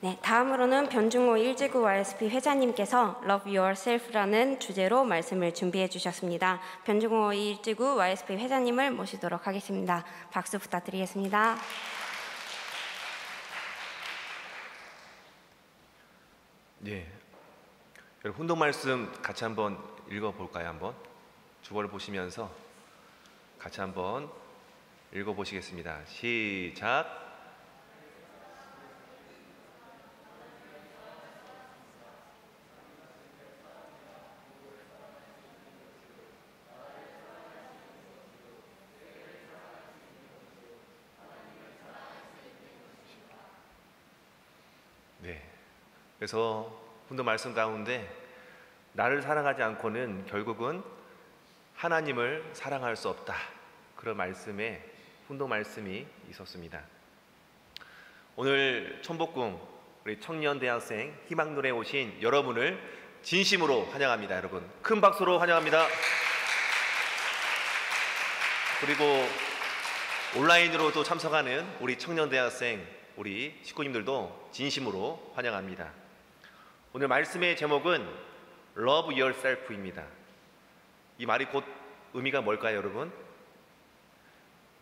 네, 다음으로는 변중호 1지구 YSP 회장님께서 Love Yourself라는 주제로 말씀을 준비해 주셨습니다. 변중호 1지구 YSP 회장님을 모시도록 하겠습니다. 박수 부탁드리겠습니다. 네, 여러분 훈독 말씀 같이 한번 읽어볼까요? 한번 주보를 보시면서 같이 한번 읽어보시겠습니다. 시작. 네, 그래서 훈독 말씀 가운데 나를 사랑하지 않고는 결국은 하나님을 사랑할 수 없다, 그런 말씀에 훈독 말씀이 있었습니다. 오늘 천복궁 우리 청년 대학생 희망노래에 오신 여러분을 진심으로 환영합니다. 여러분 큰 박수로 환영합니다. 그리고 온라인으로도 참석하는 우리 청년 대학생 우리 식구님들도 진심으로 환영합니다. 오늘 말씀의 제목은 Love Yourself입니다. 이 말이 곧 의미가 뭘까요, 여러분?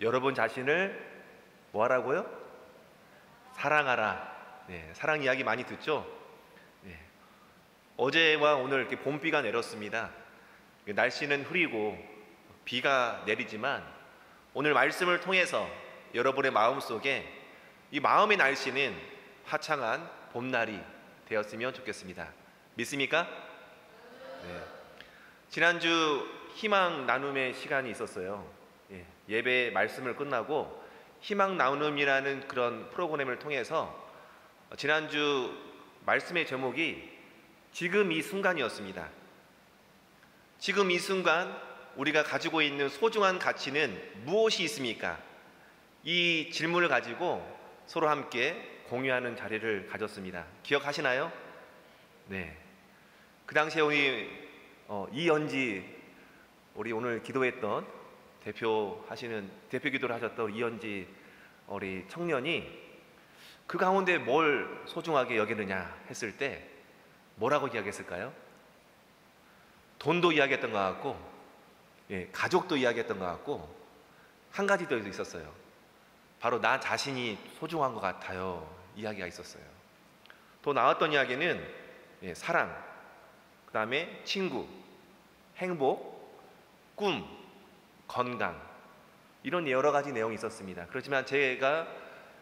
여러분 자신을 뭐하라고요? 사랑하라. 네, 사랑 이야기 많이 듣죠? 네. 어제와 오늘 이렇게 봄비가 내렸습니다. 날씨는 흐리고 비가 내리지만 오늘 말씀을 통해서 여러분의 마음속에 이 마음의 날씨는 화창한 봄날이 되었으면 좋겠습니다. 믿습니까? 네. 지난주 희망 나눔의 시간이 있었어요. 예배 말씀을 끝나고 희망 나눔이라는 그런 프로그램을 통해서 지난주 말씀의 제목이 지금 이 순간이었습니다. 지금 이 순간 우리가 가지고 있는 소중한 가치는 무엇이 있습니까? 이 질문을 가지고 서로 함께 공유하는 자리를 가졌습니다. 기억하시나요? 네. 그 당시에 우리 이연지 우리 오늘 기도했던 대표 기도를 하셨던 이연지 우리 청년이 그 가운데 뭘 소중하게 여기느냐 했을 때 뭐라고 이야기했을까요? 돈도 이야기했던 것 같고, 가족도 이야기했던 것 같고, 한 가지 더 있었어요. 바로 나 자신이 소중한 것 같아요. 이야기가 있었어요. 또 나왔던 이야기는 사랑, 그 다음에 친구, 행복, 꿈, 건강, 이런 여러 가지 내용이 있었습니다. 그렇지만 제가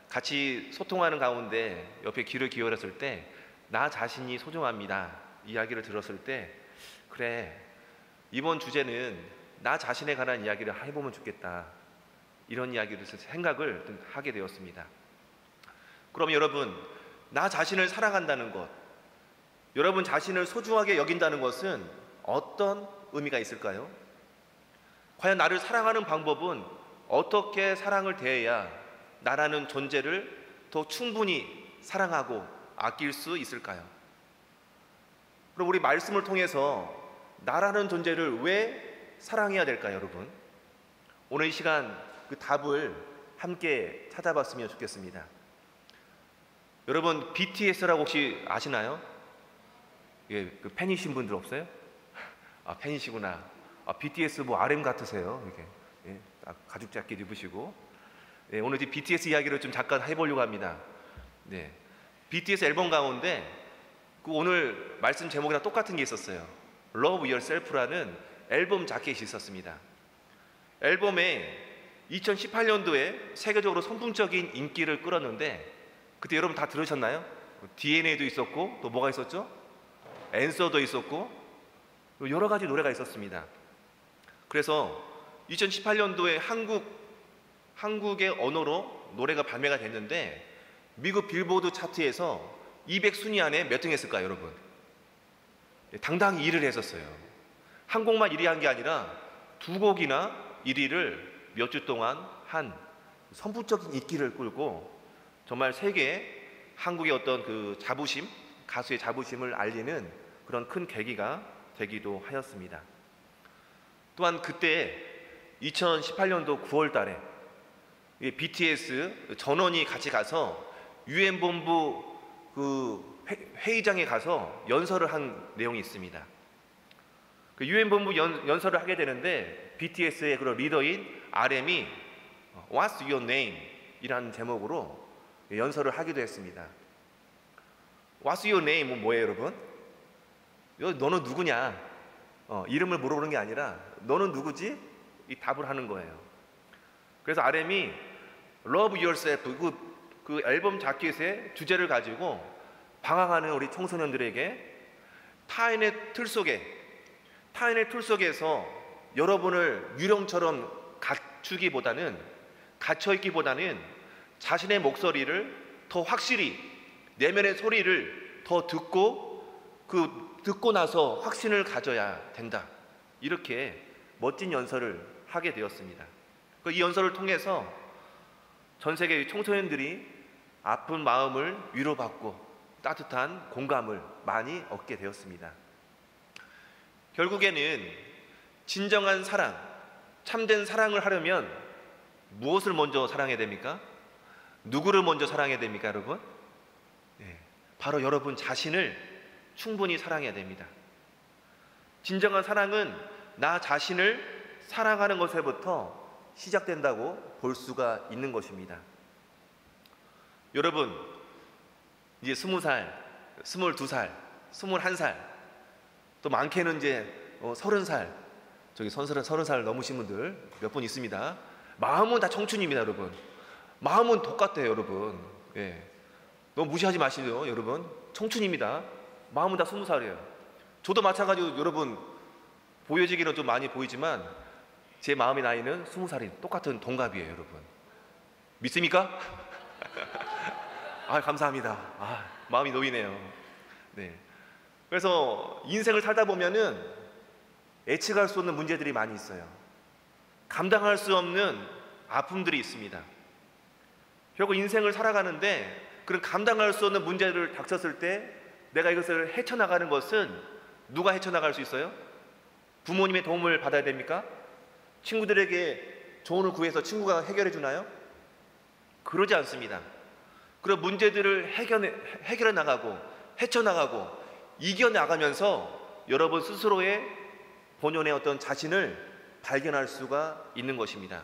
같이 소통하는 가운데 옆에 귀를 기울였을 때 나 자신이 소중합니다 이야기를 들었을 때, 그래, 이번 주제는 나 자신에 관한 이야기를 해보면 좋겠다, 이런 이야기를 생각을 하게 되었습니다. 그럼 여러분, 나 자신을 사랑한다는 것, 여러분 자신을 소중하게 여긴다는 것은 어떤 의미가 있을까요? 과연 나를 사랑하는 방법은 어떻게 사랑을 대해야 나라는 존재를 더 충분히 사랑하고 아낄 수 있을까요? 그럼 우리 말씀을 통해서 나라는 존재를 왜 사랑해야 될까요, 여러분? 오늘 이 시간 그 답을 함께 찾아봤으면 좋겠습니다. 여러분 BTS라고 혹시 아시나요? 그 팬이신 분들 없어요? 아, 팬이시구나. BTS 뭐 RM 같으세요. 이렇게 가죽 자켓 입으시고. 오늘 이 BTS 이야기를 좀 잠깐 해보려고 합니다. BTS 앨범 가운데 그 오늘 말씀 제목이랑 똑같은 게 있었어요. Love Yourself라는 앨범 자켓이 있었습니다. 앨범에 2018년도에 세계적으로 선풍적인 인기를 끌었는데, 그때 여러분 다 들으셨나요? DNA도 있었고, 또 뭐가 있었죠? 앤서도 있었고, 여러 가지 노래가 있었습니다. 그래서 2018년도에 한국의 언어로 노래가 발매가 됐는데 미국 빌보드 차트에서 200순위 안에 몇 등 했을까요, 여러분? 당당히 1위를 했었어요. 한 곡만 1위 한 게 아니라 두 곡이나 1위를 몇 주 동안 한 선풍적인 인기를 끌고 정말 세계 한국의 어떤 그 자부심, 가수의 자부심을 알리는 그런 큰 계기가 되기도 하였습니다. 또한 그때 2018년도 9월 달에 BTS 전원이 같이 가서 UN 본부 회의장에 가서 연설을 한 내용이 있습니다. 그 유엔 본부 연설을 하게 되는데 BTS의 그런 리더인 RM이 What's your name? 이라는 제목으로 연설을 하기도 했습니다. What's your name? 뭐예요, 여러분? 너는 누구냐? 이름을 물어보는 게 아니라 너는 누구지? 이 답을 하는 거예요. 그래서 RM이 Love Yourself 그 앨범 자켓의 주제를 가지고 방황하는 우리 청소년들에게 타인의 틀 속에서 여러분을 유령처럼 갇혀있기보다는 자신의 목소리를 더 확실히 내면의 소리를 더 듣고 나서 확신을 가져야 된다. 이렇게 멋진 연설을 하게 되었습니다. 이 연설을 통해서 전 세계 청소년들이 아픈 마음을 위로받고 따뜻한 공감을 많이 얻게 되었습니다. 결국에는 진정한 사랑, 참된 사랑을 하려면 무엇을 먼저 사랑해야 됩니까? 누구를 먼저 사랑해야 됩니까, 여러분? 바로 여러분 자신을 충분히 사랑해야 됩니다. 진정한 사랑은 나 자신을 사랑하는 것에부터 시작된다고 볼 수가 있는 것입니다. 여러분, 이제 20살, 22살, 21살, 또 많게는 이제 30살, 저기 30살 넘으신 분들 몇 분 있습니다. 마음은 다 청춘입니다, 여러분. 마음은 똑같아요, 여러분. 너무 무시하지 마시죠, 여러분. 청춘입니다. 마음은 다 20살이에요. 저도 마찬가지로 여러분 보여지기는 좀 많이 보이지만 제 마음의 나이는 20살이 똑같은 동갑이에요, 여러분. 믿습니까? 감사합니다. 마음이 놓이네요. 그래서 인생을 살다 보면은 예측할 수 없는 문제들이 많이 있어요. 감당할 수 없는 아픔들이 있습니다. 결국 인생을 살아가는데 그런 감당할 수 없는 문제를 닥쳤을 때 내가 이것을 헤쳐나가는 것은 누가 헤쳐나갈 수 있어요? 부모님의 도움을 받아야 됩니까? 친구들에게 조언을 구해서 친구가 해결해 주나요? 그러지 않습니다. 그런 문제들을 해결해 나가고 헤쳐나가고 이겨나가면서 여러분 스스로의 본연의 어떤 자신을 발견할 수가 있는 것입니다.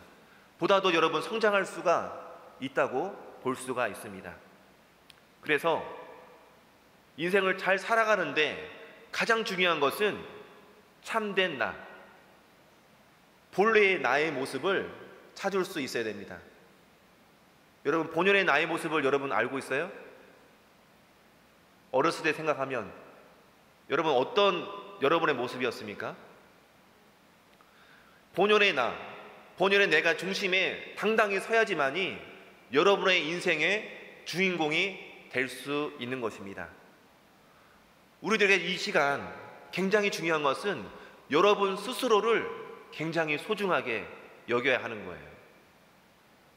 보다도 여러분 성장할 수가 있다고 볼 수가 있습니다. 그래서 인생을 잘 살아가는데 가장 중요한 것은 참된 나, 본래의 나의 모습을 찾을 수 있어야 됩니다. 여러분 본연의 나의 모습을 여러분 알고 있어요? 어렸을 때 생각하면 여러분 어떤 여러분의 모습이었습니까? 본연의 나, 본연의 내가 중심에 당당히 서야지만이 여러분의 인생의 주인공이 될 수 있는 것입니다. 우리들에게 이 시간 굉장히 중요한 것은 여러분 스스로를 굉장히 소중하게 여겨야 하는 거예요.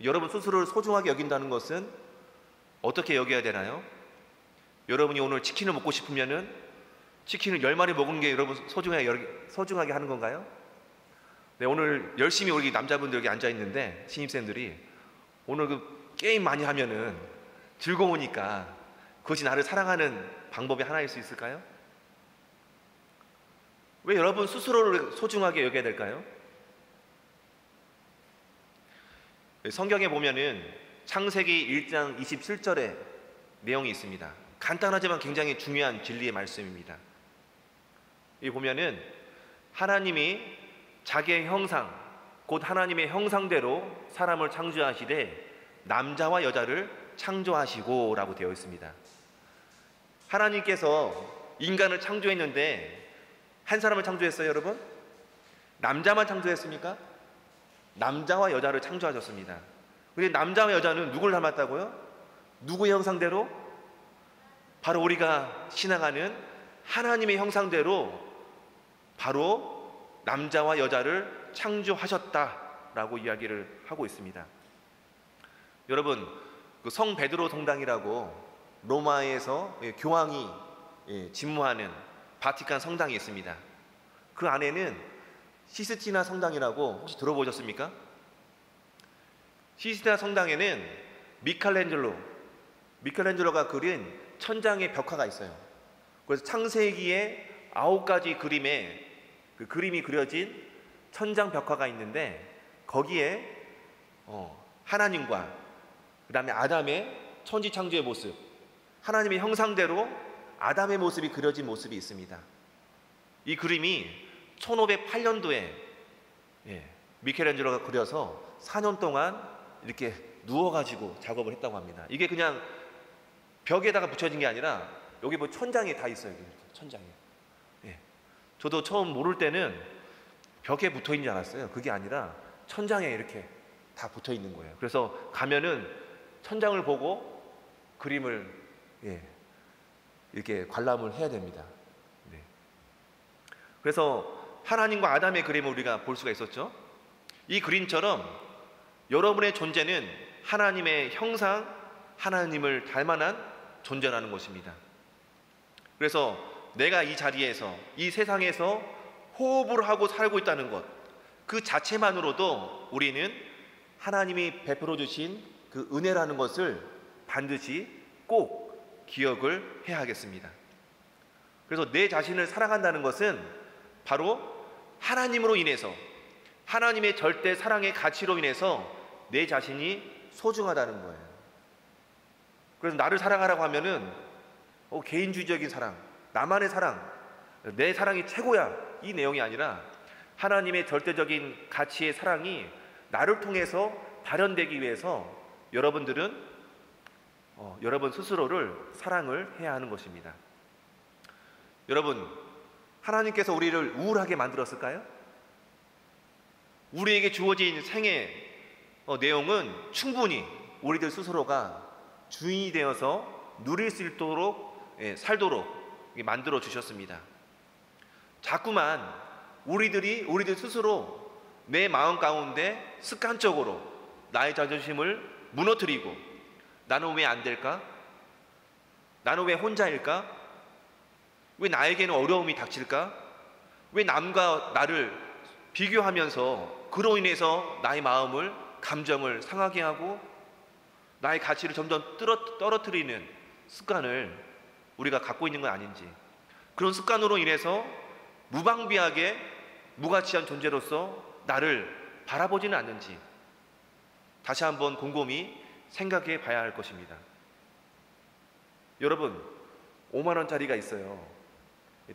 여러분 스스로를 소중하게 여긴다는 것은 어떻게 여겨야 되나요? 여러분이 오늘 치킨을 먹고 싶으면은 치킨을 10마리 먹은 게 여러분 소중하게 하는 건가요? 오늘 열심히 우리 남자분들 여기 앉아 있는데 신입생들이 오늘 그 게임 많이 하면은 즐거우니까 그것이 나를 사랑하는 방법이 하나일 수 있을까요? 왜 여러분 스스로를 소중하게 여겨야 될까요? 성경에 보면은 창세기 1장 27절에 내용이 있습니다. 간단하지만 굉장히 중요한 진리의 말씀입니다. 여기 보면은 하나님이 자기의 형상, 곧 하나님의 형상대로 사람을 창조하시되 남자와 여자를 창조하시고 라고 되어 있습니다. 하나님께서 인간을 창조했는데 한 사람을 창조했어요, 여러분? 남자만 창조했습니까? 남자와 여자를 창조하셨습니다. 그런데 남자와 여자는 누굴 닮았다고요? 누구의 형상대로? 바로 우리가 신앙하는 하나님의 형상대로 바로 남자와 여자를 창조하셨다라고 이야기를 하고 있습니다. 여러분, 그 성 베드로 성당이라고 로마에서 교황이 집무하는 바티칸 성당이 있습니다. 그 안에는 시스티나 성당이라고 혹시 들어보셨습니까? 시스티나 성당에는 미켈란젤로가 그린 천장에 벽화가 있어요. 그래서 창세기에 9가지 그림에 그 그림이 그려진 천장 벽화가 있는데 거기에 하나님과 그 다음에 아담의 천지창조의 모습, 하나님의 형상대로 아담의 모습이 그려진 모습이 있습니다. 이 그림이 1508년도에 미켈란젤로가 그려서 4년 동안 이렇게 누워가지고 작업을 했다고 합니다. 이게 그냥 벽에다가 붙여진 게 아니라 여기 뭐 천장에 다 있어요. 이렇게 천장에. 저도 처음 모를 때는 벽에 붙어 있는 줄 알았어요. 그게 아니라 천장에 이렇게 다 붙어 있는 거예요. 그래서 가면은 천장을 보고 그림을 이렇게 관람을 해야 됩니다. 그래서 하나님과 아담의 그림을 우리가 볼 수가 있었죠. 이 그림처럼 여러분의 존재는 하나님의 형상, 하나님을 닮아난 존재라는 것입니다. 그래서 내가 이 자리에서, 이 세상에서 호흡을 하고 살고 있다는 것, 그 자체만으로도 우리는 하나님이 베풀어 주신 그 은혜라는 것을 반드시 꼭 기억을 해야 하겠습니다. 그래서 내 자신을 사랑한다는 것은 바로 하나님으로 인해서, 하나님의 절대 사랑의 가치로 인해서 내 자신이 소중하다는 거예요. 그래서 나를 사랑하라고 하면은 개인주의적인 사랑, 나만의 사랑, 내 사랑이 최고야, 이 내용이 아니라 하나님의 절대적인 가치의 사랑이 나를 통해서 발현되기 위해서 여러분들은 여러분 스스로를 사랑을 해야 하는 것입니다. 여러분, 하나님께서 우리를 우울하게 만들었을까요? 우리에게 주어진 생의 내용은 충분히 우리들 스스로가 주인이 되어서 누릴 수 있도록 살도록 만들어 주셨습니다. 자꾸만 우리들 스스로 내 마음 가운데 습관적으로 나의 자존심을 무너뜨리고 나는 왜 안 될까? 나는 왜 혼자일까? 왜 나에게는 어려움이 닥칠까? 왜 남과 나를 비교하면서 그로 인해서 나의 마음을, 감정을 상하게 하고 나의 가치를 점점 떨어뜨리는 습관을 우리가 갖고 있는 건 아닌지, 그런 습관으로 인해서 무방비하게 무가치한 존재로서 나를 바라보지는 않는지 다시 한번 곰곰이 생각해 봐야 할 것입니다. 여러분, 5만 원짜리가 있어요.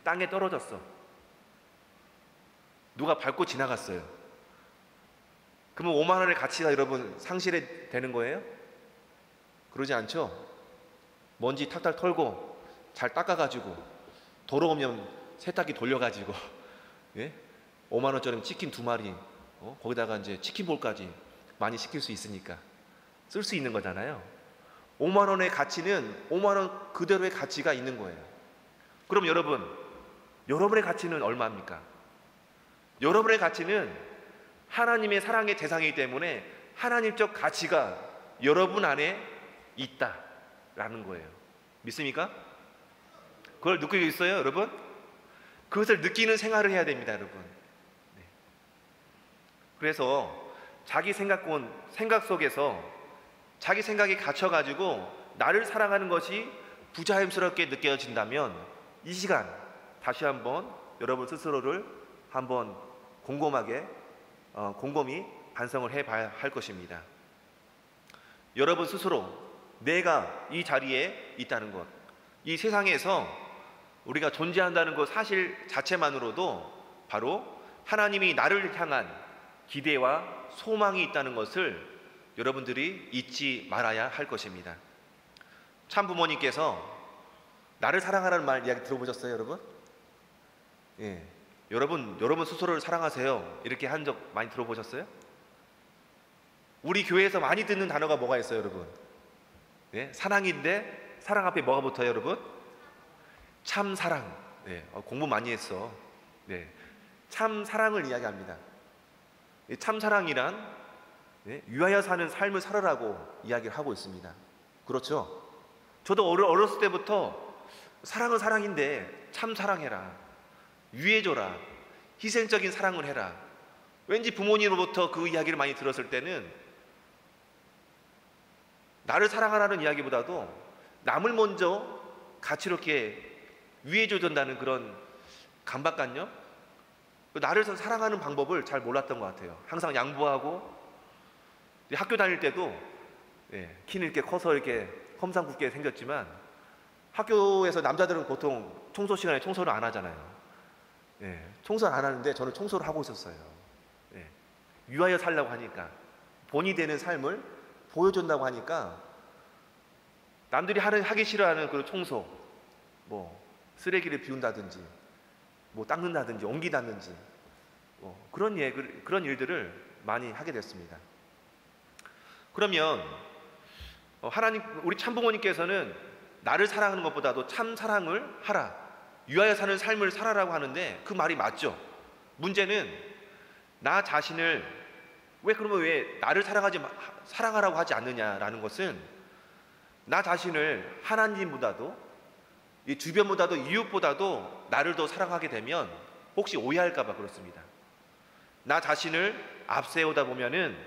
땅에 떨어졌어. 누가 밟고 지나갔어요. 그러면 5만 원의 가치가 여러분 상실이 되는 거예요? 그러지 않죠? 먼지 탁탁 털고 잘 닦아가지고 더러우면 세탁기 돌려가지고 5만 원짜리 치킨 2마리 거기다가 이제 치킨볼까지 많이 시킬 수 있으니까 쓸 수 있는 거잖아요. 5만 원의 가치는 5만 원 그대로의 가치가 있는 거예요. 그럼 여러분의 가치는 얼마입니까? 여러분의 가치는 하나님의 사랑의 대상이기 때문에 하나님적 가치가 여러분 안에 있다라는 거예요. 믿습니까? 그걸 느끼고 있어요, 여러분? 그것을 느끼는 생활을 해야 됩니다, 여러분. 그래서 자기 생각 속에서 자기 생각에 갇혀가지고 나를 사랑하는 것이 부자연스럽게 느껴진다면 이 시간 다시 한번 여러분 스스로를 한번 곰곰이 반성을 해봐야 할 것입니다. 여러분 스스로 내가 이 자리에 있다는 것, 이 세상에서 우리가 존재한다는 것 사실 자체만으로도 바로 하나님이 나를 향한 기대와 소망이 있다는 것을 여러분들이 잊지 말아야 할 것입니다. 참 부모님께서 나를 사랑하라는 말 이야기 들어보셨어요, 여러분? 여러분 스스로를 사랑하세요. 이렇게 한 적 많이 들어보셨어요? 우리 교회에서 많이 듣는 단어가 뭐가 있어요, 여러분? 사랑인데 사랑 앞에 뭐가 붙어요, 여러분? 참 사랑. 공부 많이 했어. 참 사랑을 이야기합니다. 참 사랑이란 위하여 사는 삶을 살아라고 이야기를 하고 있습니다. 그렇죠? 저도 어렸을 때부터 사랑은 사랑인데 참 사랑해라, 위해줘라, 희생적인 사랑을 해라. 왠지 부모님으로부터 그 이야기를 많이 들었을 때는 나를 사랑하라는 이야기보다도 남을 먼저 가치로 이렇게 위해줘야 된다는 그런 강박관념, 나를 사랑하는 방법을 잘 몰랐던 것 같아요. 항상 양보하고, 학교 다닐 때도 키는 이렇게 커서 이렇게 험상궂게 생겼지만, 학교에서 남자들은 보통 청소 시간에 청소를 안 하잖아요. 청소를 안 하는데 저는 청소를 하고 있었어요. 위하여 살려고 하니까, 본이 되는 삶을 보여준다고 하니까, 남들이 하기 싫어하는 그 청소, 뭐 쓰레기를 비운다든지, 뭐 닦는다든지, 옮기다든지, 그런 일들을 많이 하게 됐습니다. 그러면 하나님, 우리 참부모님께서는 나를 사랑하는 것보다도 참 사랑을 하라, 위하여 사는 삶을 살아라고 하는데 그 말이 맞죠. 문제는 나 자신을 왜 나를 사랑하라고 하지 않느냐라는 것은, 나 자신을 하나님보다도, 이 주변보다도, 이웃보다도 나를 더 사랑하게 되면 혹시 오해할까봐 그렇습니다. 나 자신을 앞세우다 보면은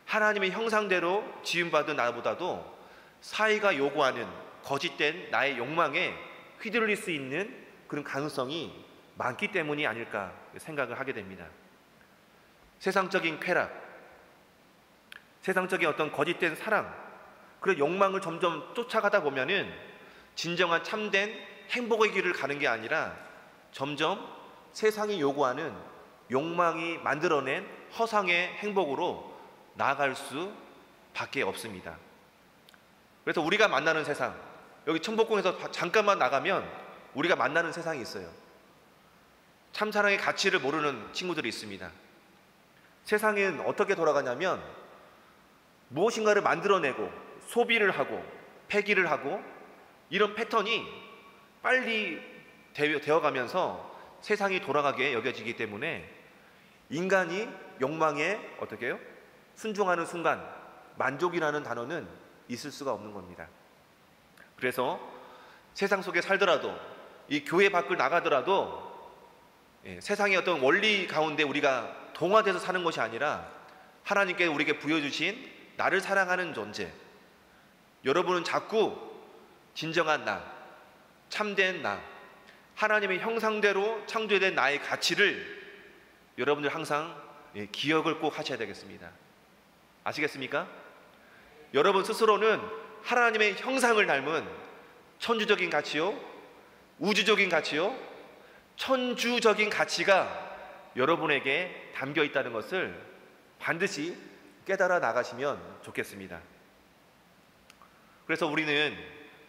하나님의 형상대로 지음받은 나보다도 사회가 요구하는 거짓된 나의 욕망에 휘둘릴 수 있는 그런 가능성이 많기 때문이 아닐까 생각을 하게 됩니다. 세상적인 쾌락, 세상적인 어떤 거짓된 사랑, 그런 욕망을 점점 쫓아가다 보면은 진정한 참된 행복의 길을 가는 게 아니라 점점 세상이 요구하는 욕망이 만들어낸 허상의 행복으로 나아갈 수밖에 없습니다. 그래서 우리가 만나는 세상, 여기 청복궁에서 잠깐만 나가면 우리가 만나는 세상이 있어요. 참사랑의 가치를 모르는 친구들이 있습니다. 세상은 어떻게 돌아가냐면 무엇인가를 만들어내고 소비를 하고 폐기를 하고, 이런 패턴이 빨리 되어가면서 세상이 돌아가게 여겨지기 때문에 인간이 욕망에 어떻게 해요? 순종하는 순간 만족이라는 단어는 있을 수가 없는 겁니다. 그래서 세상 속에 살더라도, 이 교회 밖을 나가더라도 세상의 어떤 원리 가운데 우리가 동화돼서 사는 것이 아니라 하나님께 우리에게 부여주신 나를 사랑하는 존재, 여러분은 자꾸 진정한 나, 참된 나, 하나님의 형상대로 창조된 나의 가치를 여러분들 항상 기억을 꼭 하셔야 되겠습니다. 아시겠습니까? 여러분 스스로는 하나님의 형상을 닮은 천주적인 가치요, 우주적인 가치요, 천주적인 가치가 여러분에게 담겨 있다는 것을 반드시 깨달아 나가시면 좋겠습니다. 그래서 우리는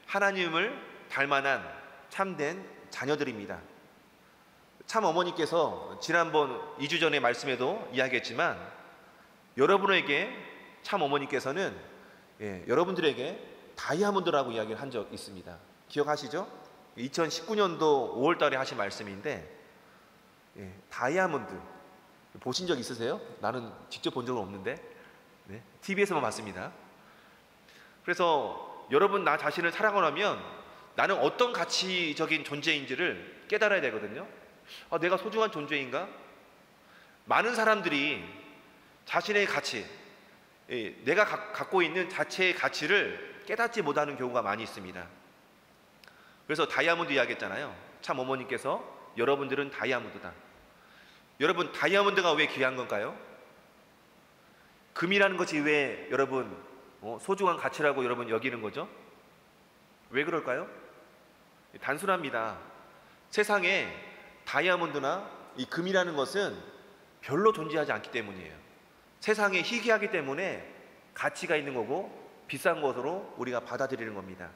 하나님을 닮아난 참된 자녀들입니다. 참 어머니께서 지난번 2주 전에 말씀에도 이야기했지만, 여러분에게 참 어머니께서는 여러분들에게 다이아몬드라고 이야기를 한 적 있습니다. 기억하시죠? 2019년도 5월 달에 하신 말씀인데, 다이아몬드 보신 적 있으세요? 나는 직접 본 적은 없는데 TV에서만 봤습니다. 그래서 여러분, 나 자신을 사랑하려면 나는 어떤 가치적인 존재인지를 깨달아야 되거든요. 내가 소중한 존재인가? 많은 사람들이 자신의 가치, 내가 갖고 있는 자체의 가치를 깨닫지 못하는 경우가 많이 있습니다. 그래서 다이아몬드 이야기했잖아요. 참 어머니께서 여러분들은 다이아몬드다. 여러분, 다이아몬드가 왜 귀한 건가요? 금이라는 것이 왜 여러분 소중한 가치라고 여러분 여기는 거죠? 왜 그럴까요? 단순합니다. 세상에 다이아몬드나 이 금이라는 것은 별로 존재하지 않기 때문이에요. 세상에 희귀하기 때문에 가치가 있는 거고 비싼 것으로 우리가 받아들이는 겁니다.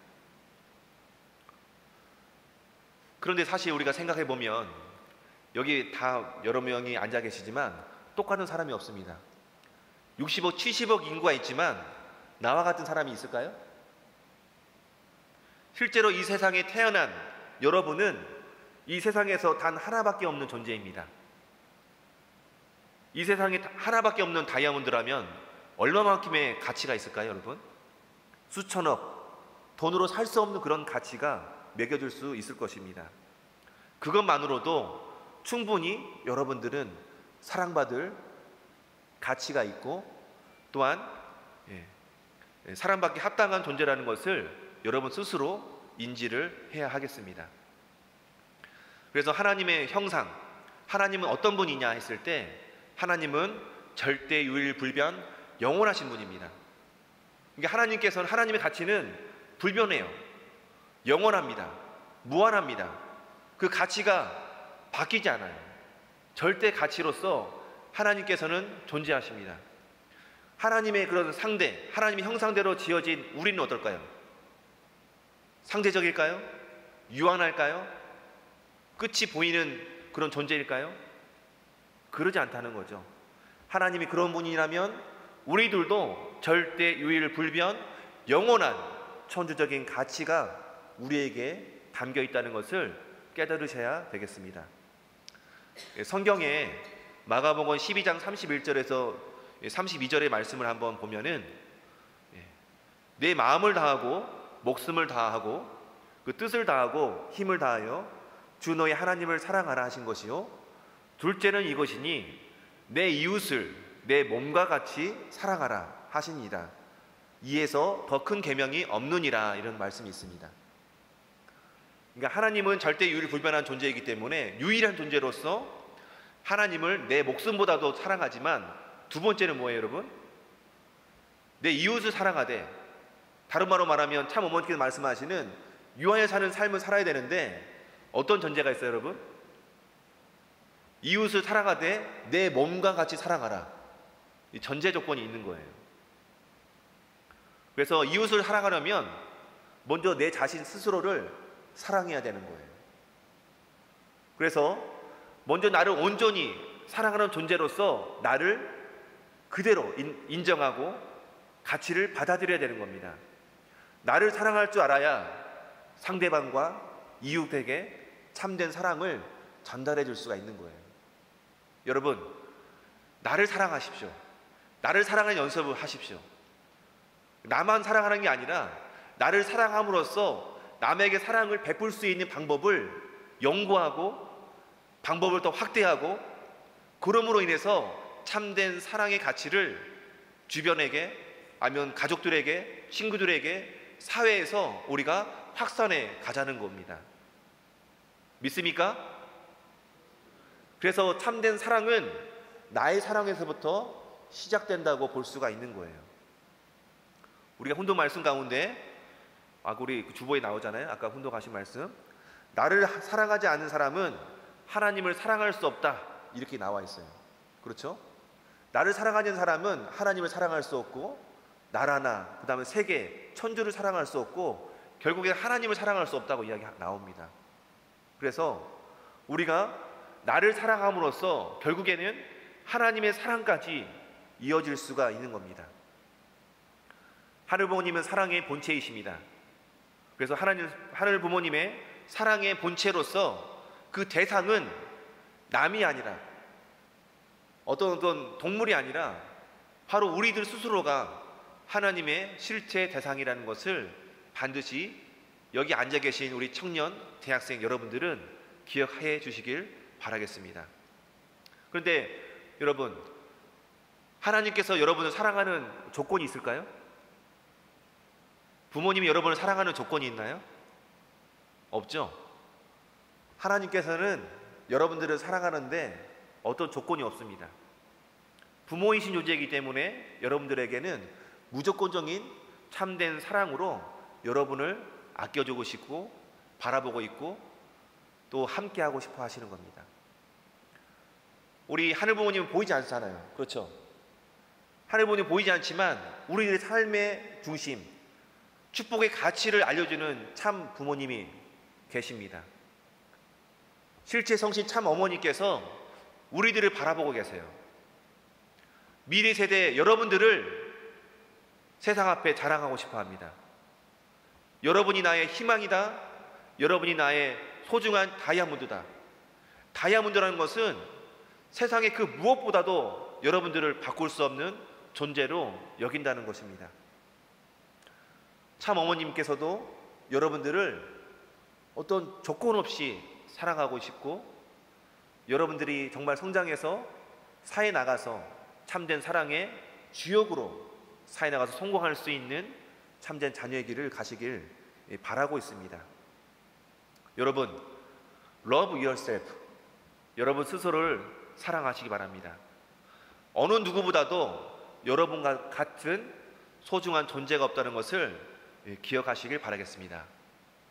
그런데 사실 우리가 생각해 보면 여기 다 여러 명이 앉아 계시지만 똑같은 사람이 없습니다. 60억, 70억 인구가 있지만 나와 같은 사람이 있을까요? 실제로 이 세상에 태어난 여러분은 이 세상에서 단 하나밖에 없는 존재입니다. 이 세상에 하나밖에 없는 다이아몬드라면 얼마만큼의 가치가 있을까요, 여러분? 수천억, 돈으로 살 수 없는 그런 가치가 매겨질 수 있을 것입니다. 그것만으로도 충분히 여러분들은 사랑받을 가치가 있고, 또한 사랑받기 합당한 존재라는 것을 여러분 스스로 인지를 해야 하겠습니다. 그래서 하나님의 형상, 하나님은 어떤 분이냐 했을 때 하나님은 절대 유일불변 영원하신 분입니다. 그러니까 하나님께서는, 하나님의 가치는 불변해요. 영원합니다. 무한합니다. 그 가치가 바뀌지 않아요. 절대 가치로서 하나님께서는 존재하십니다. 하나님의 그런 상대, 하나님의 형상대로 지어진 우리는 어떨까요? 상대적일까요? 유한할까요? 끝이 보이는 그런 존재일까요? 그러지 않다는 거죠. 하나님이 그런 분이라면 우리들도 절대 유일불변 영원한 천주적인 가치가 우리에게 담겨 있다는 것을 깨달으셔야 되겠습니다. 성경에 마가복음 12장 31절에서 32절의 말씀을 한번 보면은 내 마음을 다하고 목숨을 다하고 그 뜻을 다하고 힘을 다하여 주 너의 하나님을 사랑하라 하신 것이요, 둘째는 이것이니 내 이웃을 내 몸과 같이 사랑하라 하시니이다. 이에서 더 큰 계명이 없느니라, 이런 말씀이 있습니다. 그러니까 하나님은 절대 유일불변한 존재이기 때문에 유일한 존재로서 하나님을 내 목숨보다도 사랑하지만, 두 번째는 뭐예요 여러분? 내 이웃을 사랑하되, 다른 말로 말하면 참 어머니께서 말씀하시는 유한에 사는 삶을 살아야 되는데 어떤 전제가 있어요 여러분? 이웃을 사랑하되 내 몸과 같이 사랑하라, 이 전제 조건이 있는 거예요. 그래서 이웃을 사랑하려면 먼저 내 자신 스스로를 사랑해야 되는 거예요. 그래서 먼저 나를 온전히 사랑하는 존재로서 나를 그대로 인정하고 가치를 받아들여야 되는 겁니다. 나를 사랑할 줄 알아야 상대방과 이웃에게 참된 사랑을 전달해 줄 수가 있는 거예요. 여러분, 나를 사랑하십시오. 나를 사랑하는 연습을 하십시오. 나만 사랑하는 게 아니라 나를 사랑함으로써 남에게 사랑을 베풀 수 있는 방법을 연구하고 방법을 더 확대하고, 그러므로 인해서 참된 사랑의 가치를 주변에게, 아니면 가족들에게, 친구들에게, 사회에서 우리가 확산해 가자는 겁니다. 믿습니까? 그래서 참된 사랑은 나의 사랑에서부터 시작된다고 볼 수가 있는 거예요. 우리가 훈도 말씀 가운데, 우리 주보에 나오잖아요. 아까 훈도 가신 말씀, 나를 사랑하지 않는 사람은 하나님을 사랑할 수 없다, 이렇게 나와 있어요. 그렇죠? 나를 사랑하는 사람은 하나님을 사랑할 수 없고, 나라나 그 다음에 세계, 천주를 사랑할 수 없고, 결국에 하나님을 사랑할 수 없다고 이야기가 나옵니다. 그래서 우리가 나를 사랑함으로써 결국에는 하나님의 사랑까지 이어질 수가 있는 겁니다. 하늘 부모님은 사랑의 본체이십니다. 그래서 하늘 부모님의 사랑의 본체로서 그 대상은 남이 아니라, 어떤 동물이 아니라 바로 우리들 스스로가 하나님의 실제 대상이라는 것을 반드시 여기 앉아 계신 우리 청년, 대학생 여러분들은 기억해 주시길 바라겠습니다. 그런데 여러분, 하나님께서 여러분을 사랑하는 조건이 있을까요? 부모님이 여러분을 사랑하는 조건이 있나요? 없죠. 하나님께서는 여러분들을 사랑하는데 어떤 조건이 없습니다. 부모이신 존재이기 때문에 여러분들에게는 무조건적인 참된 사랑으로 여러분을 아껴주고 싶고 바라보고 있고 또 함께하고 싶어 하시는 겁니다. 우리 하늘 부모님은 보이지 않잖아요. 그렇죠? 하늘 부모님 보이지 않지만 우리들의 삶의 중심, 축복의 가치를 알려주는 참 부모님이 계십니다. 실제 성신 참 어머니께서 우리들을 바라보고 계세요. 미래 세대 여러분들을 세상 앞에 자랑하고 싶어 합니다. 여러분이 나의 희망이다. 여러분이 나의 소중한 다이아몬드다. 다이아몬드라는 것은 세상의 그 무엇보다도 여러분들을 바꿀 수 없는 존재로 여긴다는 것입니다. 참 어머님께서도 여러분들을 어떤 조건 없이 사랑하고 싶고, 여러분들이 정말 성장해서 사회에 나가서 참된 사랑의 주역으로 사회에 나가서 성공할 수 있는 참된 자녀의 길을 가시길 바라고 있습니다. 여러분, love yourself. 여러분 스스로를 사랑하시기 바랍니다. 어느 누구보다도 여러분과 같은 소중한 존재가 없다는 것을 기억하시길 바라겠습니다.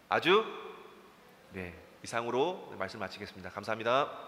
아주 이상으로 말씀 마치겠습니다. 감사합니다.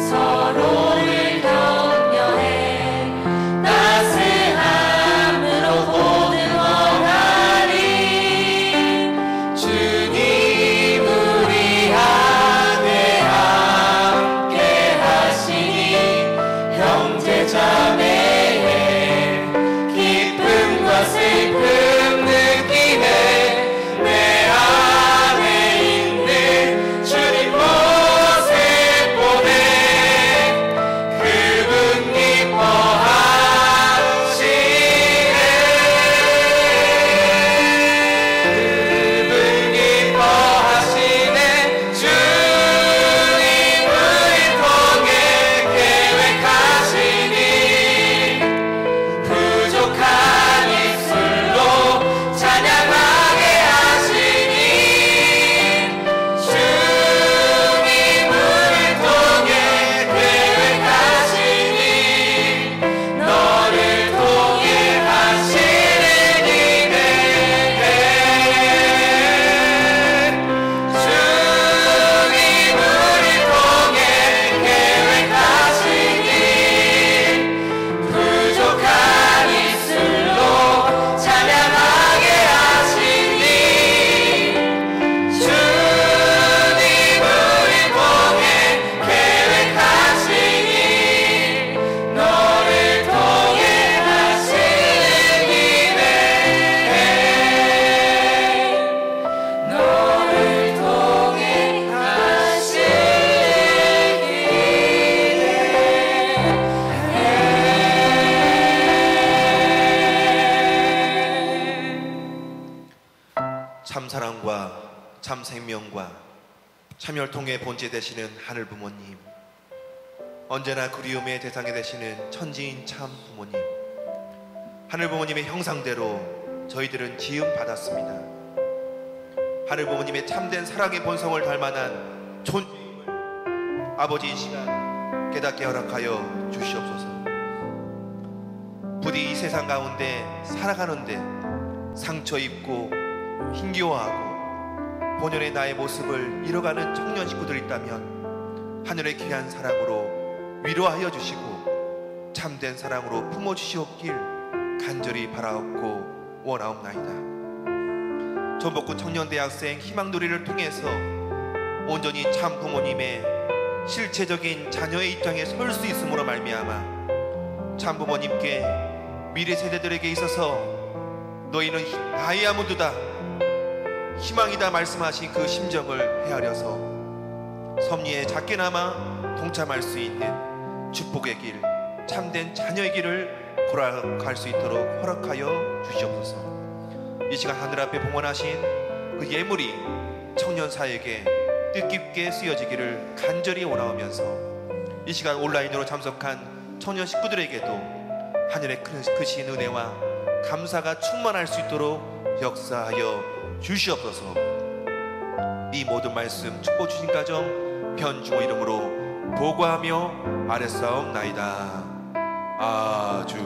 서로를 격려 참 생명과 참 혈통의 본체 되시는 하늘 부모님, 언제나 그리움의 대상이 되시는 천지인 참 부모님, 하늘 부모님의 형상대로 저희들은 지음 받았습니다. 하늘 부모님의 참된 사랑의 본성을 닮아난 존재임을 아버지 이 시간 깨닫게 허락하여 주시옵소서. 부디 이 세상 가운데 살아가는데 상처 입고 힘겨워하고 본연의 나의 모습을 잃어가는 청년 식구들 있다면 하늘의 귀한 사랑으로 위로하여 주시고 참된 사랑으로 품어주시옵길 간절히 바라옵고 원하옵나이다. 전복구 청년대학생 희망놀이를 통해서 온전히 참 부모님의 실체적인 자녀의 입장에 설 수 있음으로 말미암아 참 부모님께 미래 세대들에게 있어서 너희는 다이아몬드다, 희망이다 말씀하신 그 심정을 헤아려서 섭리에 작게나마 동참할 수 있는 축복의 길, 참된 자녀의 길을 걸어갈 수 있도록 허락하여 주시옵소서. 이 시간 하늘 앞에 봉헌하신 그 예물이 청년사에게 뜻깊게 쓰여지기를 간절히 원하오면서 이 시간 온라인으로 참석한 청년 식구들에게도 하늘의 크신 은혜와 감사가 충만할 수 있도록 역사하여 주시옵소서. 이 모든 말씀 축복 주신 가정 변중호 이름으로 보고하며 아뢰싸움나이다. 아주